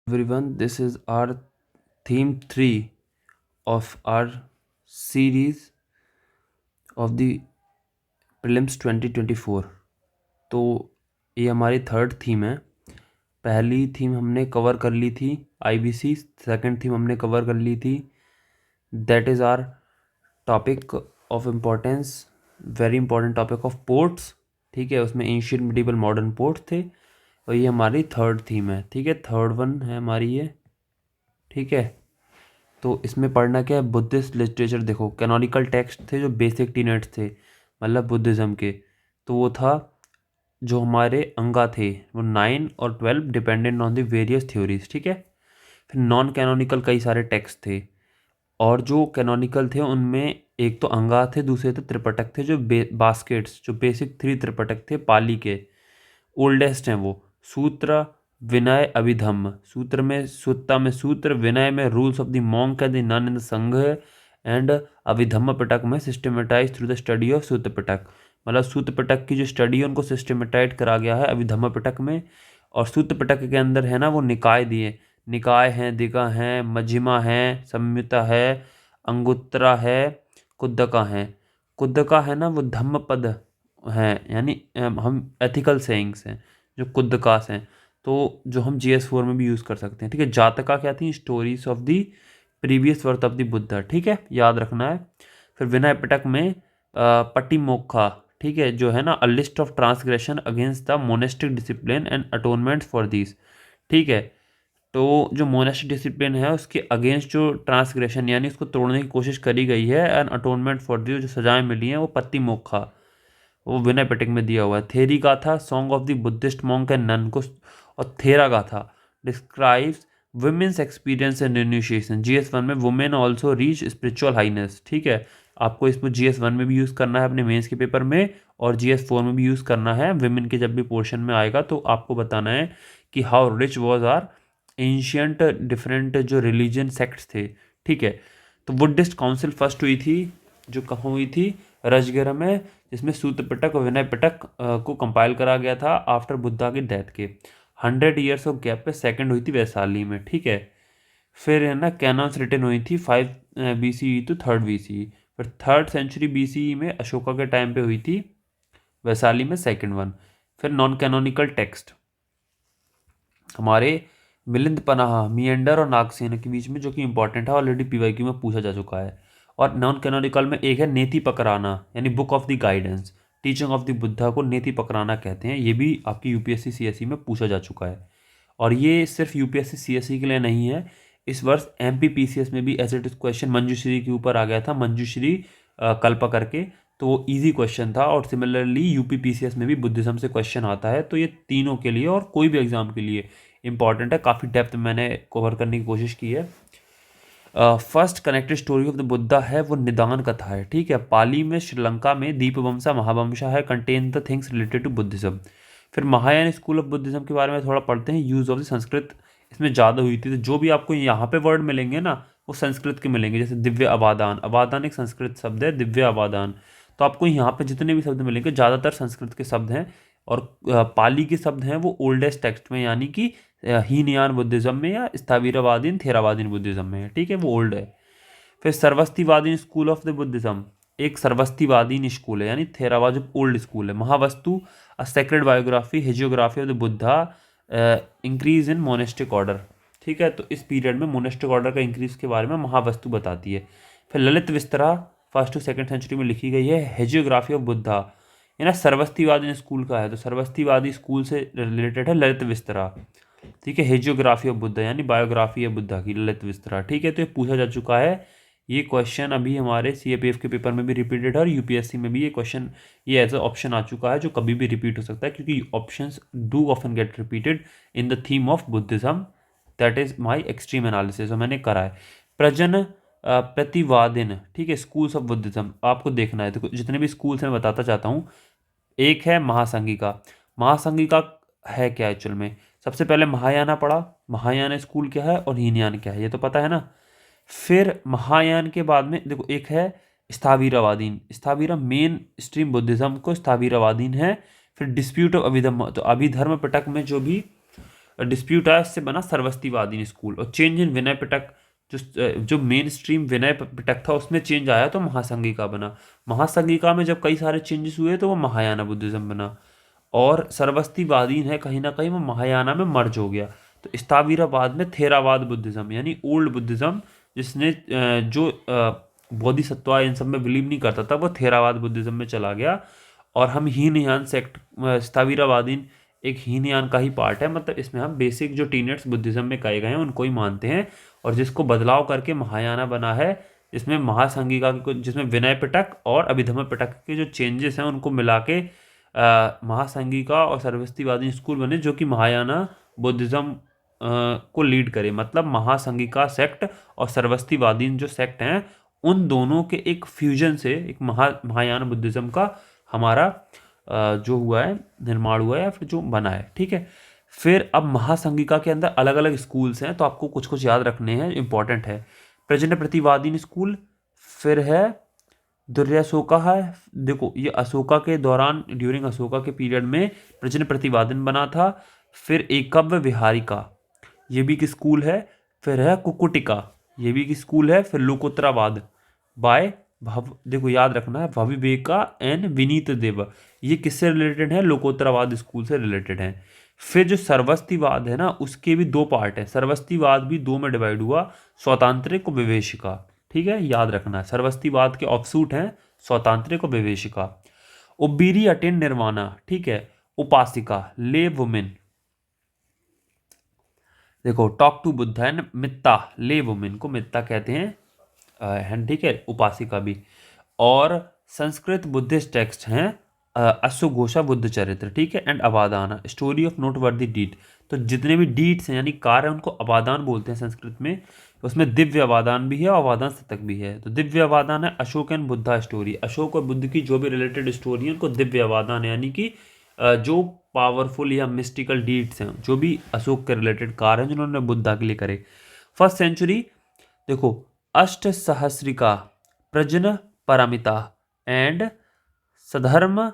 Everyone, this is our theme 3 of our series of the prelims 2024। तो ये हमारी third theme है। पहली थीम हमने कवर कर ली थी आईबीसी, सेकंड थीम हमने कवर कर ली थी that is our topic of importance, very important topic of ports. ठीक है, उसमें एंशियंट मिडिवल मॉडर्न पोर्ट्स थे और ये हमारी थर्ड थीम है। ठीक है, थर्ड वन है हमारी ये। ठीक है, तो इसमें पढ़ना क्या है, बुद्धिस्ट लिटरेचर। देखो, कैनोनिकल टेक्स्ट थे जो बेसिक टीनेट्स थे, मतलब बुद्धिज़्म के। तो वो था जो हमारे अंगा थे वो 9 और 12 dependent on the various theories. ठीक है, फिर नॉन कैनोनिकल कई सारे टेक्स्ट थे, और जो कैनोनिकल थे उनमें एक तो अंगा थे, दूसरे तो त्रिपिटक थे, जो बास्केट्स, जो बेसिक 3 त्रिपिटक थे पाली के। ओल्डेस्ट हैं वो सूत्र, विनय, अभिधम्म। सूत्र में सुत्ता में सूत्र, विनय में rules of the monk and the nun in the Sangha, and Abhidhamma Pitaka में systematize through the study of Sutra Pitaka. मतलब सूत्र पिटक की जो स्टडी है उनको सिस्टमेटाइज करा गया है अभिधम्म पिटक में। और सूत्र पिटक के अंदर है ना वो निकाय दिए, निकाय हैं, दिगा हैं, मजिमा हैं, संयुता है, अंगुत्तरा है, कुद्दका है। कुद्दका है ना वो धम्म पद हैं, यानी हम एथिकल सेइंग्स हैं जो कुद्दकास हैं, तो जो हम GS4 में भी यूज़ कर सकते हैं। ठीक है, जातका क्या थी, stories of the previous worth of the Buddha. ठीक है, याद रखना है। फिर विनय पिटक में पटिमोक्खा, ठीक है, जो है ना a list of transgression against the monastic discipline and atonement for this. ठीक है, तो जो मोनेस्टिक डिसिप्लिन है उसके अगेंस्ट जो ट्रांसग्रेशन यानी उसको तोड़ने की कोशिश करी गई है, एंड अटोनमेंट फॉर दिस जो सजाएं मिली हैं वो पति मोक्खा, वो विनय पिटक में दिया हुआ है। Theri Gatha song of the Buddhist monk and nun को, और Thera Gatha describes women's experience and initiation. GS1 में women also reach spiritual highness. ठीक है, आपको इसको GS1 में भी यूज़ करना है अपने मेंस के पेपर में, और GS4 में भी यूज़ करना है। वुमेन के जब भी पोर्शन में आएगा तो आपको बताना है कि how rich was our ancient different जो रिलीजन सेक्ट्स थे। ठीक है, तो बुद्धिस्ट काउंसिल फर्स्ट हुई थी, जो कहाँ हुई थी, राजगिरा में, जिसमें सूत्र पिटक और विनय पिटक को कंपाइल करा गया था आफ्टर बुद्धा की डेथ के 100 ईयर्स ऑफ गैप पे। सेकंड हुई थी वैशाली में। ठीक है, फिर है ना कैनॉन्स रिटन हुई थी 5 BCE टू 3rd BCE। फिर 3rd सेंचुरी BCE में अशोका के टाइम पे हुई थी वैशाली में सेकंड वन। फिर नॉन कैनोनिकल टेक्स्ट हमारे मिलिंद पनाह, मियंडर और नागसेना के बीच में, जो कि इंपॉर्टेंट है, ऑलरेडी PYQ में पूछा जा चुका है। और नॉन कैनोनिकल में एक है नेति पकराना, यानी book of the guidance, teaching of the Buddha को नेति पकराना कहते हैं। ये भी आपकी UPSC CSE में पूछा जा चुका है, और ये सिर्फ UPSC CSE के लिए नहीं है। इस वर्ष MP PCS में भी ऐसे क्वेश्चन मंजूश्री के ऊपर आ गया था, मंजूश्री कल्पा करके, तो वो ईजी क्वेश्चन था। और सिमिलरली UP PCS में भी बुद्धिज्म से क्वेश्चन आता है। तो ये तीनों के लिए और कोई भी एग्जाम के लिए इंपॉर्टेंट है। काफ़ी डेप्थ मैंने कवर करने की कोशिश की है। First connected story of the Buddha है वो निदान कथा है। ठीक है, पाली में, श्रीलंका में दीपवंशा महावंशा है, contain the things related to Buddhism. फिर महायान स्कूल ऑफ बुद्धिज्म के बारे में थोड़ा पढ़ते हैं। यूज ऑफ द संस्कृत इसमें ज़्यादा हुई थी, तो जो भी आपको यहाँ पे वर्ड मिलेंगे ना वो संस्कृत के मिलेंगे। जैसे दिव्य अबादान, अबादान एक संस्कृत शब्द है, दिव्य अबादान। तो आपको यहाँ पे जितने भी शब्द मिलेंगे ज़्यादातर संस्कृत के शब्द हैं, और पाली के शब्द हैं वो ओल्डेस्ट टेक्स्ट में, यानी कि हीनयान बुद्धिज्म में या स्थावीरवादीन थेरावादीन बुद्धिज्म में है। ठीक है, वो ओल्ड है। फिर सरवस्तीवादीन स्कूल ऑफ द बुद्धिज्म, एक सरवस्तीवादीन स्कूल है, यानी थेरावाद जो ओल्ड स्कूल है। Mahavastu a sacred biography, hagiography of the Buddha, increase in monastic order. ठीक है, तो इस पीरियड में मोनेस्टिक ऑर्डर का इंक्रीज के बारे में महावस्तु बताती है। फिर Lalit Vistara 1st to 2nd century में लिखी गई है, हेजियोग्राफी ऑफ बुद्धा, ये ना सरवस्तीवादी स्कूल का है, तो सरवस्तीवादी स्कूल से रिलेटेड है ललित विस्तरा। ठीक है, हेजियोग्राफी ऑफ बुद्धा यानी बायोग्राफी है बुद्धा की, ललित विस्तरा। ठीक है, तो ये पूछा जा चुका है। ये क्वेश्चन अभी हमारे CAPF के पेपर में भी रिपीटेड है, और UPSC में भी ये क्वेश्चन, ये एज अ ऑप्शन आ चुका है, जो कभी भी रिपीट हो सकता है, क्योंकि options do often get repeated in the theme of Buddhism. That is my extreme analysis, और मैंने करा है। प्रजन प्रतिवादिन, ठीक है, स्कूल्स ऑफ बुद्धिज्म आपको देखना है। तो जितने भी स्कूल्स मैं बताता चाहता हूँ। एक है महासंगिका। महासंगिका है क्या एक्चुअल में, सबसे पहले महायाना पढ़ा, महायान स्कूल क्या है और हीनयान क्या है, ये तो पता है ना। फिर महायान के बाद में देखो एक है स्थावीरवादीन, स्थावीरा मेन स्ट्रीम बुद्धिज्म को स्थावीरवादीन है। फिर डिस्प्यूट ऑफ अभिधम्म, तो अभिधर्म पिटक में जो भी डिस्प्यूट आया, इससे बना सरस्वतीवादीन स्कूल। और चेंज इन विनय पिटक, जो मेन स्ट्रीम विनय पिटक था उसमें चेंज आया तो महासंघिका बना। महासंघिका में जब कई सारे चेंजेस हुए तो वो महायाना बुद्धिज्म बना। और सरस्वतीवादीन है कहीं ना कहीं वो महायाना में मर्ज हो गया। तो स्थावीरावाद में थेरावाद बुद्धिज्म यानी ओल्ड बुद्धिज्म, जिसने जो बोधिसत्व इन सब में बिलीव नहीं करता था, वो थेरावाद बुद्धिज्म में चला गया। और हम हीनयान सेक्ट, स्थावीरावादीन एक हीनयान का ही पार्ट है, मतलब इसमें हम बेसिक जो टीनेट्स बुद्धिज्म में कहे गए हैं उनको ही मानते हैं। और जिसको बदलाव करके महायाना बना है, इसमें महासंघिका जिसमें विनय पिटक और अभिधम्म पिटक के जो चेंजेस हैं उनको मिला के महासंघिका और सरस्वतीवादी स्कूल बने, जो कि महायाना बुद्धिज्म को लीड करे। मतलब महासंघिका सेक्ट और सरस्वतीवादी जो सेक्ट हैं उन दोनों के एक फ्यूजन से एक महायान बुद्धिज्म का हमारा जो हुआ है, निर्माण हुआ है या फिर जो बना है। ठीक है, फिर अब महासंघिका के अंदर अलग अलग स्कूल्स हैं, तो आपको कुछ कुछ याद रखने हैं, इंपॉर्टेंट है। प्रजन प्रतिवादीन स्कूल, फिर है दुर्याशोका है। देखो ये अशोका के दौरान, ड्यूरिंग अशोका के पीरियड में प्रजन प्रतिवादन बना था। फिर एकव्य विहारिका, ये भी एक स्कूल है। फिर है कुकुटिका, ये भी एक स्कूल है। फिर लोकोत्तरावाद बाय देखो याद रखना है, भविवेका एंड विनीत देव, ये किससे रिलेटेड है? लोकोत्तरावाद स्कूल से रिलेटेड है। फिर जो सरस्वतीवाद है ना, उसके भी दो पार्ट है। सरस्वतीवाद भी दो में डिवाइड हुआ, स्वतांत्रिक और विवेशिका। ठीक है, याद रखना है, सरस्वतीवाद के ऑफशूट हैं स्वतांत्रिक और विवेशिका। उबीरी अटेन निर्वाणा, ठीक है, उपासिका, ले वुमेन। देखो टॉक टू बुद्धा एंड मित्ता, ले वुमेन को मित्ता कहते हैं, ठीक है, उपासिका भी। और संस्कृत बुद्धिस्ट टेक्स्ट हैं अश्वघोषा बुद्ध चरित्र, ठीक है, एंड अवादाना, स्टोरी ऑफ नोट वर्दी डीड। तो जितने भी डीड्स हैं यानी कार्य, उनको अवादान बोलते हैं संस्कृत में। उसमें दिव्य अवादान भी है और अवादान शतक भी है। तो दिव्य अवादान है अशोक एंड बुद्धा स्टोरी, अशोक और बुद्ध की जो भी रिलेटेड स्टोरी है उनको दिव्य अवादान है, यानी कि जो पावरफुल या मिस्टिकल डीड्स हैं, जो भी अशोक के रिलेटेड कार्य हैं जिन्होंने बुद्धा के लिए करे। फर्स्ट सेंचुरी, देखो Ashtasahasrika, Prajna Paramita and Saddharma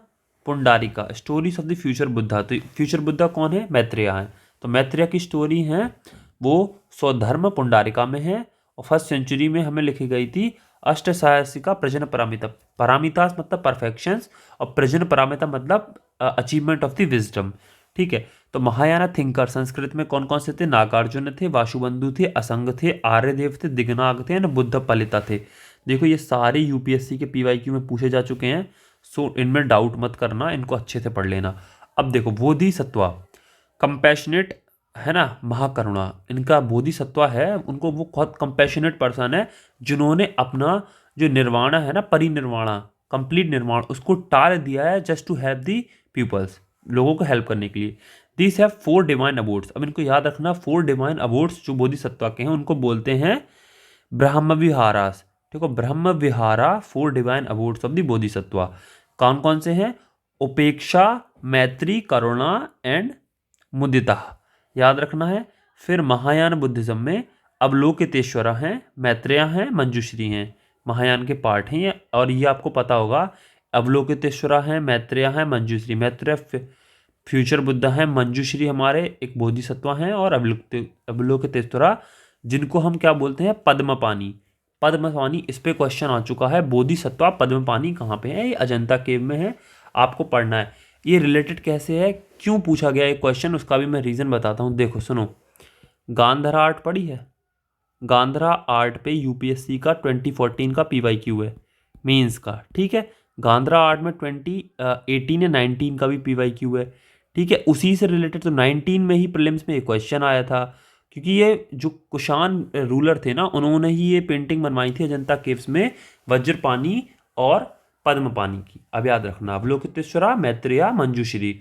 Pundarika, stories of the future Buddha. तो फ्यूचर बुद्धा कौन है? मैत्रेय है। तो मैत्रेय की स्टोरी है वो स्वधर्म पुंडारिका में है। और फर्स्ट सेंचुरी में हमें लिखी गई थी अष्ट सहस्रिका प्रजन पारमिता। पारामितास मतलब परफेक्शंस और प्रजन पारमिता मतलब अचीवमेंट ऑफ द विजडम। ठीक है, तो महायाना थिंकर संस्कृत में कौन कौन से थे? नागार्जुन थे, वासुबंधु थे, असंग थे, आर्यदेव थे, दिग्नाग थे, बुद्ध पलिता थे। देखो ये सारे यूपीएससी के पीवाईक्यू में पूछे जा चुके हैं, सो इनमें डाउट मत करना, इनको अच्छे से पढ़ लेना। अब देखो बोधिसत्वा, कंपैशनेट है ना, महाकरुणा, इनका बोधिसत्वा है, उनको वो बहुत कंपैशनेट पर्सन है जिन्होंने अपना जो निर्वाणा है ना, परिनिर्वाणा, कंप्लीट निर्माण, उसको टाल दिया है just to help the peoples, लोगों को हेल्प करने के लिए। This have 4 divine abodes. अब इनको याद रखना, 4 डिवाइन अबोर्ड्स जो बोधिसत्वा के हैं उनको बोलते हैं ब्रह्म विहारास। देखो ब्रह्म vihara 4 divine अबोर्ड्स of the Bodhisattva. कौन कौन से हैं? उपेक्षा, मैत्री, करुणा एंड मुदिता, याद रखना है। फिर महायान बुद्धिज्म में अवलोकितेश्वरा हैं, मैत्रेय हैं, मंजुश्री हैं, महायान के पार्ट हैं ये। और ये आपको पता होगा, अवलोकितेश्वरा हैं, मैत्रेय हैं, मंजुश्री। मैत्रेय फ्यूचर बुद्धा हैं, मंजुश्री हमारे एक बोधिसत्वा हैं, और अवलोकितेश्वरा जिनको हम क्या बोलते हैं? पद्मपानी। पद्मपानी, इस पे क्वेश्चन आ चुका है, बोधिसत्वा पद्मपानी कहाँ पे है? ये अजंता केव में है, आपको पढ़ना है। ये रिलेटेड कैसे है, क्यों पूछा गया ये क्वेश्चन, उसका भी मैं रीज़न बताता हूँ। देखो सुनो, गांधारा आर्ट पढ़ी है? गांधारा आर्ट पे यूपीएससी का 2014 का पीवाईक्यू है, मेंस का। ठीक है, गांधारा आर्ट में 2018 या 19 का भी पीवाईक्यू है। ठीक है, उसी से रिलेटेड तो 19 में ही प्रीलिम्स में एक क्वेश्चन आया था, क्योंकि ये जो कुषाण रूलर थे ना, उन्होंने ही ये पेंटिंग बनवाई थी अजंता केव्स में, वज्रपानी और पद्मपानी की। अब याद रखना, अवलोकितेश्वरा, मैत्रेय, मंजुश्री।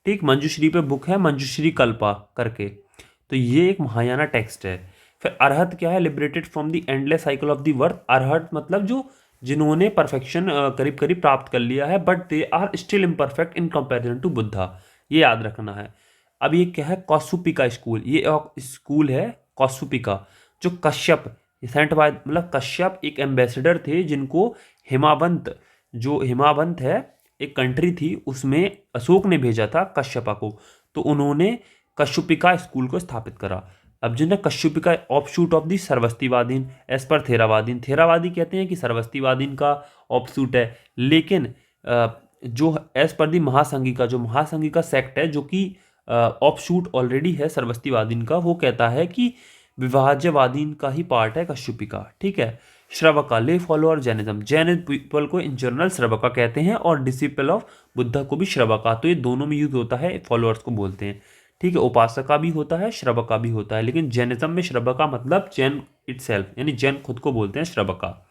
ठीक, मंजुश्री पे बुक है मंजुश्री कल्पा करके, तो ये एक महायाना टेक्स्ट है। फिर अरहत क्या है? Liberated from the endless cycle of the birth. Arhat मतलब जो जिन्होंने परफेक्शन करीब करीब प्राप्त कर लिया है, but they are still imperfect in comparison to Buddha, ये याद रखना है। अब ये क्या है? कौसुपिका स्कूल, ये स्कूल है कौसुपिका, जो कश्यप सेंट बाय, मतलब कश्यप एक एम्बेसडर थे जिनको हिमावंत, जो हिमावंत है एक कंट्री थी, उसमें अशोक ने भेजा था कश्यपा को। तो उन्होंने कश्यपिका स्कूल को स्थापित करा। अब जो है Kashyapika offshoot of the Sarvastivadin as per Theravadin, थेरावादी कहते हैं कि सरवस्तीवादीन का ऑफशूट है, लेकिन जो एज पर दी महासंघिका, जो महासंघिका सेक्ट है जो कि ऑफशूट ऑलरेडी है सरवस्तीवादीन का, वो कहता है कि विभाज्यवादीन का ही पार्ट है कश्यपिका। ठीक है। श्रवका ले फॉलोअर जैनिज्म, जैन पीपल को इन जनरल श्रवका कहते हैं और डिसिपल ऑफ बुद्धा को भी श्रवका, तो ये दोनों में यूज होता है, फॉलोअर्स को बोलते हैं। ठीक है। उपासका भी होता है, श्रवका भी होता है, लेकिन जैनिज्म में श्रवका मतलब जैन इटसेल्फ, यानी जैन खुद को बोलते हैं श्रवका,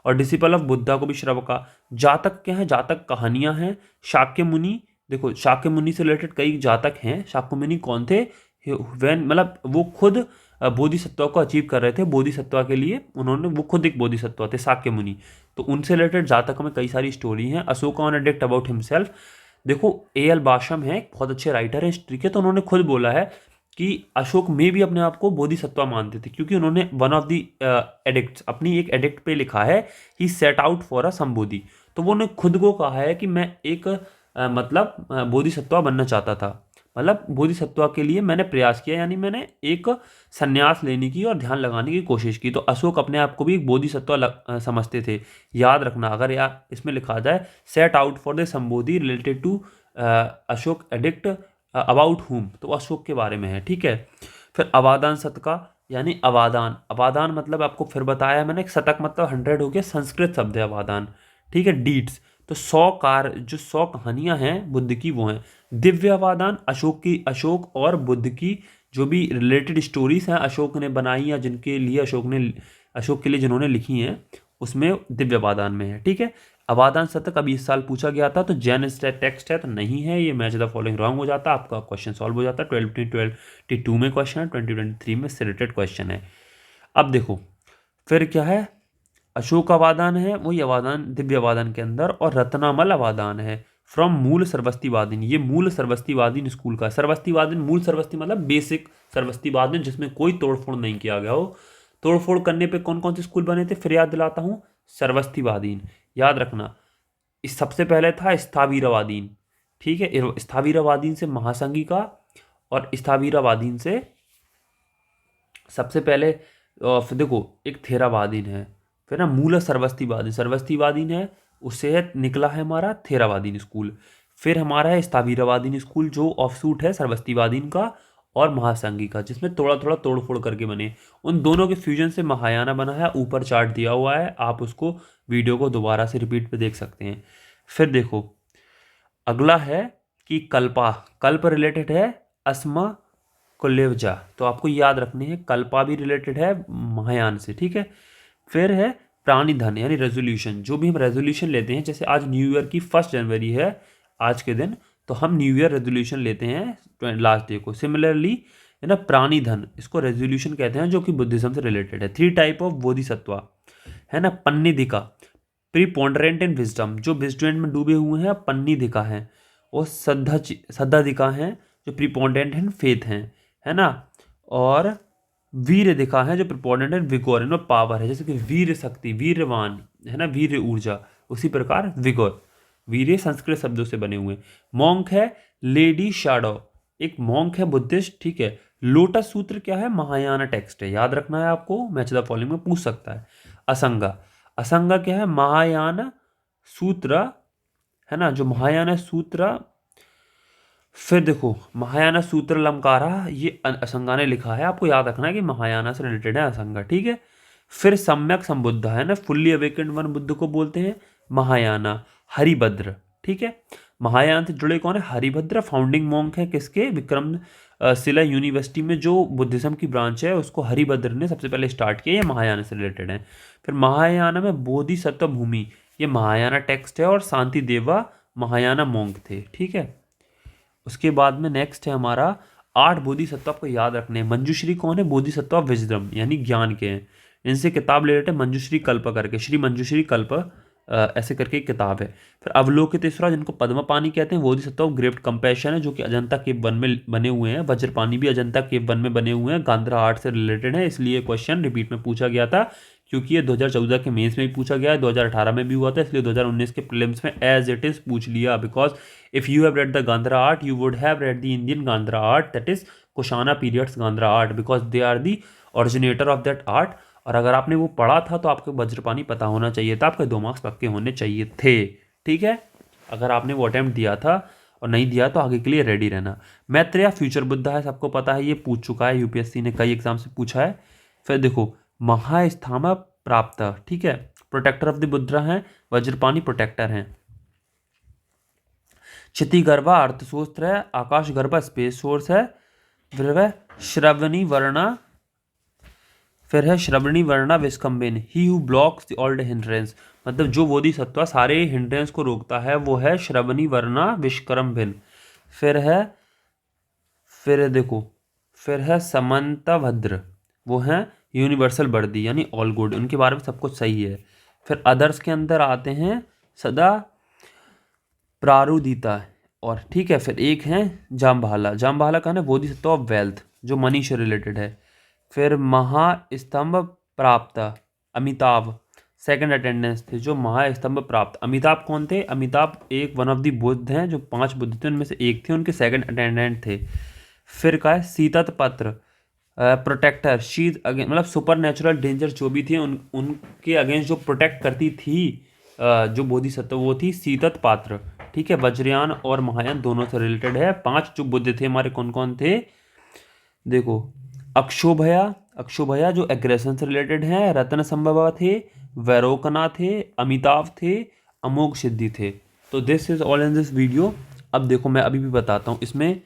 और डिसिपल ऑफ बुद्धा को भी श्रवका। जातक क्या है? जातक कहानियां हैं। शाक्य मुनि, देखो शाक्य मुनि से रिलेटेड कई जातक हैं। शाक्य मुनि कौन थे? वैन मतलब वो खुद बोधिसत्व को अचीव कर रहे थे, बोधिसत्व के लिए उन्होंने, वो खुद एक बोधिसत्व थे शाक्य मुनि, तो उनसे रिलेटेड जातक में कई सारी स्टोरी हैं। Ashok on addict about himself, देखो ए.एल. बाशम है, बहुत अच्छे राइटर है हिस्ट्री के, तो उन्होंने खुद बोला है कि अशोक में भी अपने आप को बोधिसत्व मानते थे, क्योंकि उन्होंने वन ऑफ दी एडिक्ट्स, अपनी एक एडिक्ट पे लिखा है ही सेट आउट फॉर अ संबोधि, तो वो ने खुद को कहा है कि मैं एक मतलब बोधिसत्व बनना चाहता था, मतलब बोधिसत्व के लिए मैंने प्रयास किया, यानी मैंने एक संन्यास लेने की और ध्यान लगाने की कोशिश की। तो अशोक अपने आप को भी एक बोधिसत्व समझते थे। याद रखना, अगर यार इसमें लिखा जाए set out for the Sambodhi related to Ashoka edict about whom, तो अशोक के बारे में है। ठीक है। फिर अवादान शतका, यानी अवादान, अवादान मतलब आपको फिर बताया मैंने, शतक मतलब 100 हो गया, संस्कृत शब्द है अवादान। ठीक है। डीड्स, तो 100 कार्य, जो 100 कहानियां हैं बुद्ध की वो हैं। दिव्य अवादान, अशोक की, अशोक और बुद्ध की जो भी रिलेटेड स्टोरीज हैं अशोक ने बनाई या जिनके लिए अशोक के लिए जिन्होंने लिखी हैं, उसमें दिव्य अवादान में है। ठीक है। अवादान शतक अभी इस साल पूछा गया था, तो जैन टेक्स्ट है तो नहीं है, ये मैच द फॉलोइंग रॉन्ग हो जाता, आपका क्वेश्चन सॉल्व हो जाता। 2022 में क्वेश्चन है, 2023 में से रिलेटेड क्वेश्चन है। अब देखो फिर क्या है, अशोक अवादान है, वही अवादान दिव्य अवादान के अंदर, और रत्नामल अवादान है फ्रॉम मूल सरवस्तीवादीन, ये मूल सरवस्तीवादीन स्कूल का। सरवस्तीवादीन, मूल सरवस्ती मतलब बेसिक सरवस्तीवादीन, जिसमें कोई तोड़फोड़ नहीं किया गया हो। तोड़फोड़ करने पे कौन कौन से स्कूल बने थे फिर याद दिलाता हूँ, सरवस्तीवादीन, याद रखना। इस सबसे पहले था स्थावीरवादीन। ठीक है। स्थावीरवादीन से महासंघिका, और स्थावीरवादीन से सबसे पहले फिर देखो एक थेरावादीन है, फिर ना मूल सरवस्तीवादीन, सरवस्तीवादीन है, उससे है निकला है हमारा थेरावादीन स्कूल। फिर हमारा है स्थावीरवादीन स्कूल जो ऑफशूट है सरवस्तीवादीन का और महासंघी का, जिसमें थोड़ा थोड़ा तोड़फोड़ करके बने। उन दोनों के फ्यूजन से महायाना बना है, ऊपर चार्ट दिया हुआ है, आप उसको वीडियो को दोबारा से रिपीट पे देख सकते हैं। फिर देखो अगला है कि कल्पा, कल्प रिलेटेड है अस्मा कुलेवजा, तो आपको याद रखने हैं, कल्पा भी रिलेटेड है महायान से। ठीक है। फिर है प्राणी धन, यानी रेजोल्यूशन, जो भी हम रेजोल्यूशन लेते हैं, जैसे आज न्यू ईयर की 1 जनवरी है आज के दिन, तो हम न्यू ईयर रेजोल्यूशन लेते हैं लास्ट डे को। सिमिलरली है ना प्राणी धन, इसको रेजोल्यूशन कहते हैं, जो कि बुद्धिज्म से रिलेटेड है। 3 टाइप ऑफ बोधिसत्वा है ना, पन्निधिका प्रीपोंडरेंट इन विजडम, जो विजडम में डूबे हुए हैं पन्निधिका हैं, और सद्धाधिका हैं जो प्रीपोंडेंट हैं फेथ हैं, है ना, और वीर दिखा है जो प्रिपोर्टेंट है विगोर, इनमें पावर है, जैसे कि वीर शक्ति, वीरवान है ना, वीर ऊर्जा, उसी प्रकार विगोर, वीर संस्कृत शब्दों से बने हुए। मॉन्क है लेडी शैडो, एक मॉन्क है बुद्धिस्ट। ठीक है। लोटस सूत्र क्या है? महायाना टेक्स्ट है, याद रखना है आपको, मैच द फॉलोइंग में पूछ सकता है। असंगा, असंगा क्या है? महायाना सूत्र है ना, जो महायाना सूत्र। फिर देखो महायाना सूत्र लंकारा, ये असंगा ने लिखा है, आपको याद रखना है कि महायाना से रिलेटेड है असंगा। ठीक है। फिर सम्यक संबुद्ध है ना, फुल्ली अवेकेंड वन बुद्ध को बोलते हैं महायाना। हरिभद्र, ठीक है, महायान से जुड़े कौन है? हरिभद्र, फाउंडिंग मॉन्क है किसके? विक्रम शिला यूनिवर्सिटी में जो बुद्धिज्म की ब्रांच है उसको हरिभद्र ने सबसे पहले स्टार्ट किया, ये महायाना से रिलेटेड है। फिर महायाना में बोधिसत्व भूमि, ये महायाना टेक्स्ट है, और शांति देवा महायाना मॉन्क थे। ठीक है। उसके बाद में नेक्स्ट है हमारा 8 बोधिसत्व, आपको याद रखने हैं। मंजूश्री कौन है? बोधिसत्व विजडम, यानी ज्ञान के हैं। इनसे किताब ले लेते हैं मंजूश्री कल्प करके, श्री मंजूश्री कल्प ऐसे करके एक किताब है। फिर अवलोकितेश्वरा, जिनको पद्मपानी कहते हैं, बोधिसत्व ग्रेट कंपैशन है, जो कि अजंता केव वन में बने हुए हैं। वज्रपानी भी अजंता केव वन में बने हुए हैं, गांधार आर्ट से रिलेटेड है, इसलिए क्वेश्चन रिपीट में पूछा गया था, क्योंकि ये 2014 के मेंस में भी पूछा गया है, 2018 में भी हुआ था, इसलिए 2019 के प्रीलिम्स में एज इट इज पूछ लिया। Because if you have read the Gandhara art, you would have read the Indian Gandhara art, that is Kushana periods Gandhara art, because they are the originator of that art. और अगर आपने वो पढ़ा था तो आपको वज्रपाणी पता होना चाहिए था, आपके 2 मार्क्स पक्के होने चाहिए थे। ठीक है, अगर आपने वो अटेम्प्ट दिया था और नहीं दिया तो आगे के लिए रेडी रहना। मैत्रेय फ्यूचर बुद्धा है, सबको पता है, ये पूछ चुका है, यूपीएससी ने कई एग्जाम से पूछा है। फिर देखो महास्थामा प्राप्त, ठीक है, प्रोटेक्टर ऑफ द बुद्धा है, वज्रपाणी प्रोटेक्टर हैं। क्षितिगर्भा अर्थशास्त्र है, आकाशगर्भा स्पेस सोर्स है, फिर है श्रवणी वर्णा, फिर है Sarvanivarana Vishkambhin, he who blocks the all hindrance, मतलब जो बोधिसत्व सारे हिंड्रेंस को रोकता है वो है श्रवणी वर्णा विष्कम्भिन। फिर देखो फिर है समंतभद्र, वो है यूनिवर्सल वर्दी यानी ऑल गुड, उनके बारे में सब कुछ सही है। फिर अदर्स के अंदर आते हैं सदा प्रारुदिता, और ठीक है, फिर एक है जाम्बाला, जाम्बाला का ना बोधिसत्व ऑफ वेल्थ जो मनी से रिलेटेड है। फिर महास्तंभ प्राप्त अमिताभ, सेकंड अटेंडेंस थे जो महास्तंभ प्राप्त। अमिताभ कौन थे? अमिताभ एक वन ऑफ द बुद्ध हैं, जो 5 बुद्ध थे उनमें से एक थे, उनके सेकंड अटेंडेंट थे। फिर का है सीतत पत्र प्रोटेक्टर, शीत अगेंस्ट, मतलब सुपर नेचुरल डेंजर जो भी थे उनके अगेंस्ट जो प्रोटेक्ट करती थी जो बोधिसत्व, वो थी सीतत पात्र। ठीक है, वज्रयान और महायान दोनों से रिलेटेड है। 5 जो बुद्ध थे हमारे कौन कौन थे? देखो अक्षोभया जो एग्रेशन से रिलेटेड है, रत्न संभवा थे, वैरोकना थे, अमिताभ थे, अमोघ सिद्धि थे। तो this is all in this video. अब देखो मैं अभी भी बताता हूँ, इसमें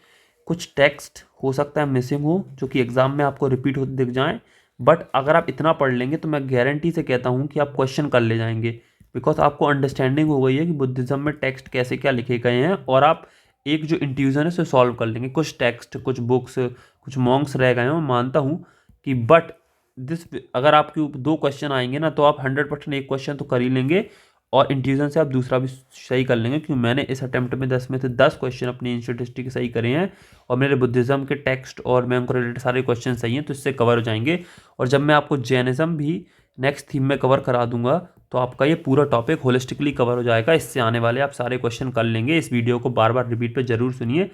कुछ टेक्स्ट हो सकता है मिसिंग हो जो कि एग्जाम में आपको रिपीट होते दिख जाएं, बट अगर आप इतना पढ़ लेंगे तो मैं गारंटी से कहता हूँ कि आप क्वेश्चन कर ले जाएंगे, बिकॉज आपको अंडरस्टैंडिंग हो गई है कि बुद्धिज्म में टेक्स्ट कैसे क्या लिखे गए हैं, और आप एक जो इंट्यूजन है उसे सॉल्व कर लेंगे। कुछ टेक्स्ट, कुछ बुक्स, कुछ मॉन्क्स रह गए हैं, मैं मानता हूँ कि, बट दिस अगर आपके 2 क्वेश्चन आएंगे ना तो आप 100% एक क्वेश्चन तो कर ही लेंगे, और इंट्यूजन से आप दूसरा भी सही कर लेंगे, क्योंकि मैंने इस अटेम्प्ट में 10 में से 10 क्वेश्चन अपनी एंशिएंट हिस्ट्री के सही करे हैं, और मेरे बुद्धिज्म के टेक्स्ट और मैं उनको रिलेटेड सारे क्वेश्चन सही हैं, तो इससे कवर हो जाएंगे। और जब मैं आपको जैनिज्म भी नेक्स्ट थीम में कवर करा दूंगा तो आपका ये पूरा टॉपिक होलिस्टिकली कवर हो जाएगा। इससे आने वाले आप सारे क्वेश्चन कर लेंगे। इस वीडियो को बार बार रिपीट पे जरूर सुनिए।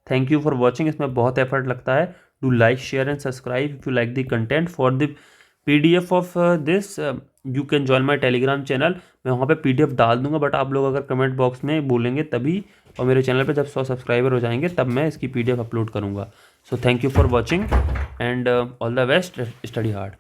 Thank you for watching. इसमें बहुत एफर्ट लगता है। Do like, share and subscribe if you like the content. For the PDF of this you can join my Telegram channel. मैं वहाँ पे PDF डाल दूंगा, बट आप लोग अगर कमेंट बॉक्स में बोलेंगे तभी, और मेरे चैनल पे जब 100 सब्सक्राइबर हो जाएंगे तब मैं इसकी PDF अपलोड करूँगा। So thank you for watching and all the best, study hard.